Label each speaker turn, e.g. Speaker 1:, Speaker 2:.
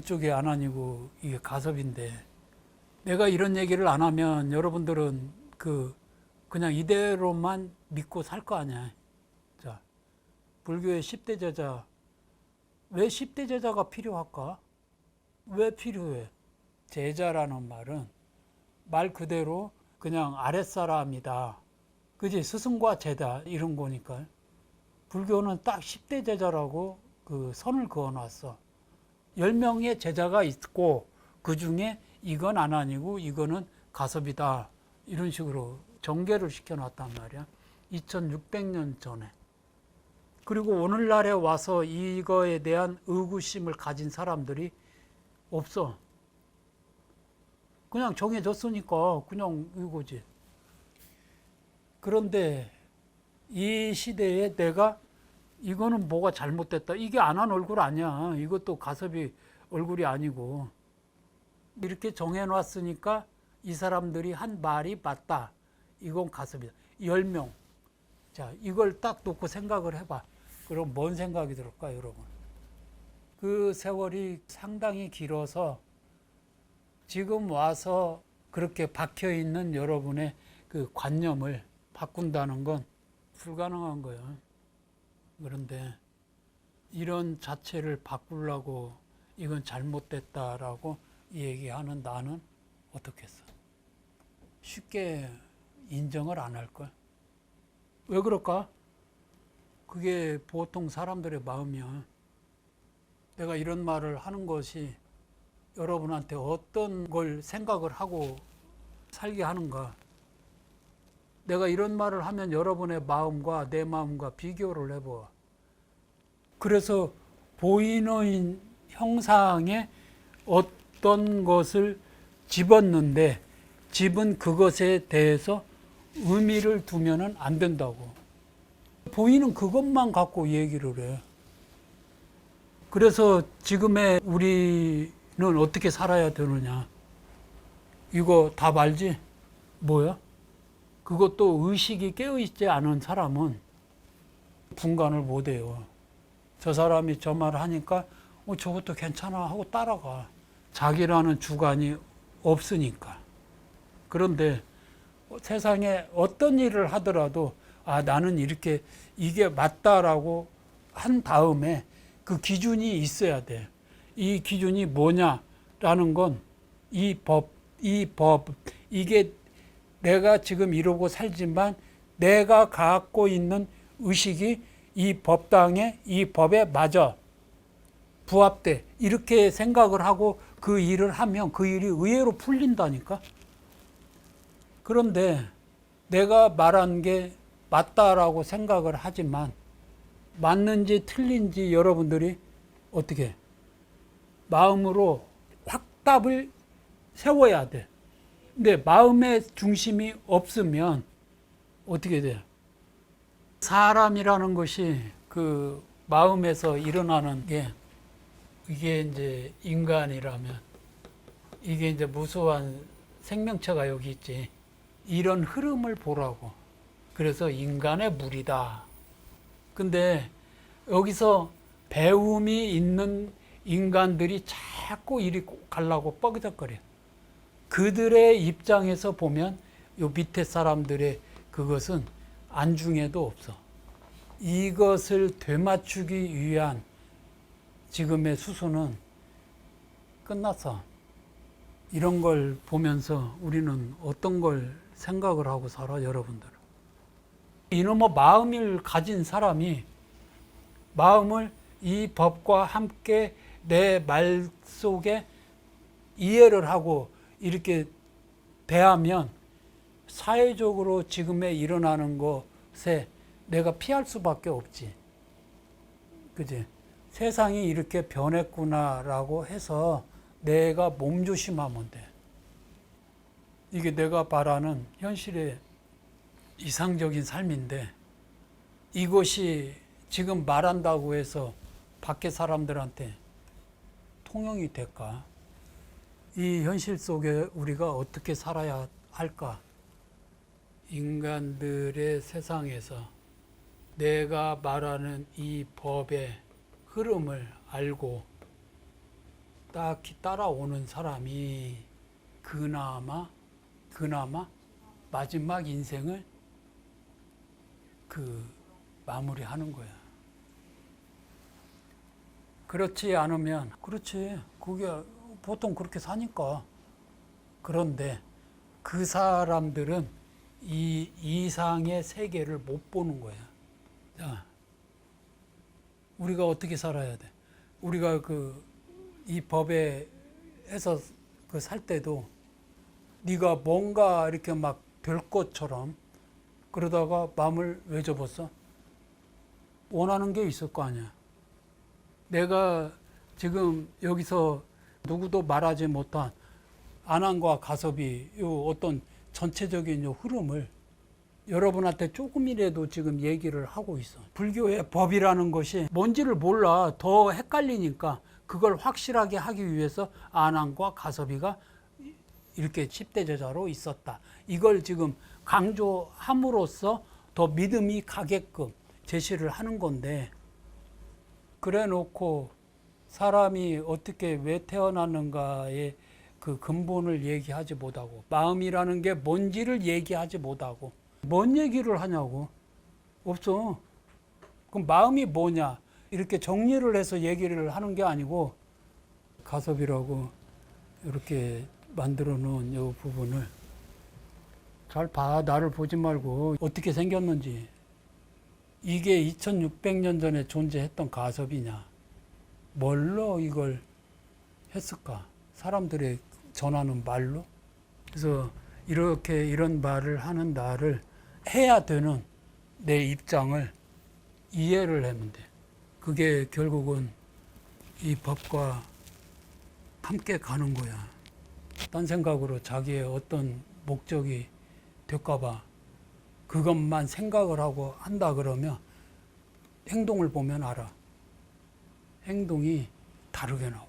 Speaker 1: 쪽이 안 아니고 이게 가섭인데, 내가 이런 얘기를 안 하면 여러분들은 그냥 이대로만 믿고 살 거 아니야. 자, 불교의 10대 제자, 왜 10대 제자가 필요할까? 왜 필요해? 제자라는 말은 말 그대로 그냥 아랫사람이다. 그지? 스승과 제자 이런 거니까. 불교는 딱 10대 제자라고 그 선을 그어놨어. 10명의 제자가 있고 그 중에 이건 안 아니고 이거는 가섭이다. 이런 식으로 정계를 시켜놨단 말이야. 2600년 전에. 그리고 오늘날에 와서 이거에 대한 의구심을 가진 사람들이 없어. 그냥 정해졌으니까 그냥 이거지. 그런데 이 시대에 내가 이거는 뭐가 잘못됐다. 이게 안 한 얼굴 아니야. 이것도 가섭이 얼굴이 아니고. 이렇게 정해놨으니까 이 사람들이 한 말이 맞다. 이건 가섭이다. 10명. 자, 이걸 딱 놓고 생각을 해봐. 그럼 뭔 생각이 들을까, 여러분? 그 세월이 상당히 길어서 지금 와서 그렇게 박혀 있는 여러분의 그 관념을 바꾼다는 건 불가능한 거예요. 그런데 이런 자체를 바꾸려고 이건 잘못됐다라고 얘기하는 나는 어떻겠어? 쉽게 인정을 안 할걸? 왜 그럴까? 그게 보통 사람들의 마음이야. 내가 이런 말을 하는 것이 여러분한테 어떤 걸 생각을 하고 살게 하는가? 내가 이런 말을 하면 여러분의 마음과 내 마음과 비교를 해봐. 그래서 보이는 형상에 어떤 것을 집었는데 집은 그것에 대해서 의미를 두면은 안 된다고. 보이는 그것만 갖고 얘기를 해. 그래서 지금의 우리는 어떻게 살아야 되느냐. 이거 답 알지? 뭐야? 그것도 의식이 깨어있지 않은 사람은 분간을 못해요. 저 사람이 저 말을 하니까 저것도 괜찮아 하고 따라가. 자기라는 주관이 없으니까. 그런데 세상에 어떤 일을 하더라도 나는 이렇게 이게 맞다라고 한 다음에 그 기준이 있어야 돼. 이 기준이 뭐냐라는 건 이 법, 이게 내가 지금 이러고 살지만 내가 갖고 있는 의식이 이 법당에, 이 법에 맞아. 부합돼. 이렇게 생각을 하고 그 일을 하면 그 일이 의외로 풀린다니까. 그런데 내가 말한 게 맞다라고 생각을 하지만 맞는지 틀린지 여러분들이 어떻게 마음으로 확답을 세워야 돼. 근데 마음의 중심이 없으면 어떻게 돼요? 사람이라는 것이 그 마음에서 일어나는 게 이게 이제 인간이라면 이게 이제 무수한 생명체가 여기 있지. 이런 흐름을 보라고. 그래서 인간의 물이다. 근데 여기서 배움이 있는 인간들이 자꾸 이리 가려고 뻐기적거려. 그들의 입장에서 보면 요 밑에 사람들의 그것은 안중에도 없어. 이것을 되맞추기 위한 지금의 수순은 끝났어. 이런 걸 보면서 우리는 어떤 걸 생각을 하고 살아, 여러분들? 이놈의 마음을 가진 사람이 마음을 이 법과 함께 내 말 속에 이해를 하고 이렇게 대하면 사회적으로 지금에 일어나는 것에 내가 피할 수밖에 없지. 그지? 세상이 이렇게 변했구나라고 해서 내가 몸조심하면 돼. 이게 내가 바라는 현실의 이상적인 삶인데 이것이 지금 말한다고 해서 밖에 사람들한테 통용이 될까? 이 현실 속에 우리가 어떻게 살아야 할까? 인간들의 세상에서 내가 말하는 이 법의 흐름을 알고 딱히 따라오는 사람이 그나마 마지막 인생을 마무리하는 거야. 그렇지 않으면, 그렇지, 그게 보통 그렇게 사니까. 그런데 그 사람들은 이 이상의 세계를 못 보는 거야. 자, 우리가 어떻게 살아야 돼? 우리가 이 법에서 살 때도 네가 뭔가 이렇게 막 될 것처럼 그러다가 마음을 왜 접었어? 원하는 게 있을 거 아니야. 내가 지금 여기서 누구도 말하지 못한 안항과 가섭이 요 어떤 전체적인 요 흐름을 여러분한테 조금이라도 지금 얘기를 하고 있어. 불교의 법이라는 것이 뭔지를 몰라. 더 헷갈리니까 그걸 확실하게 하기 위해서 안항과 가섭이가 이렇게 10대 제자로 있었다. 이걸 지금 강조함으로써 더 믿음이 가게끔 제시를 하는 건데, 그래 놓고 사람이 어떻게 왜 태어났는가의 그 근본을 얘기하지 못하고, 마음이라는 게 뭔지를 얘기하지 못하고, 뭔 얘기를 하냐고. 없어. 그럼 마음이 뭐냐, 이렇게 정리를 해서 얘기를 하는 게 아니고, 가섭이라고 이렇게 만들어 놓은 이 부분을 잘 봐. 나를 보지 말고 어떻게 생겼는지. 이게 2600년 전에 존재했던 가섭이냐, 뭘로 이걸 했을까? 사람들의 전하는 말로? 그래서 이렇게 이런 말을 하는 나를 해야 되는 내 입장을 이해를 하면 돼. 그게 결국은 이 법과 함께 가는 거야. 딴 생각으로 자기의 어떤 목적이 될까봐 그것만 생각을 하고 한다 그러면 행동을 보면 알아. 행동이 다르게 나와.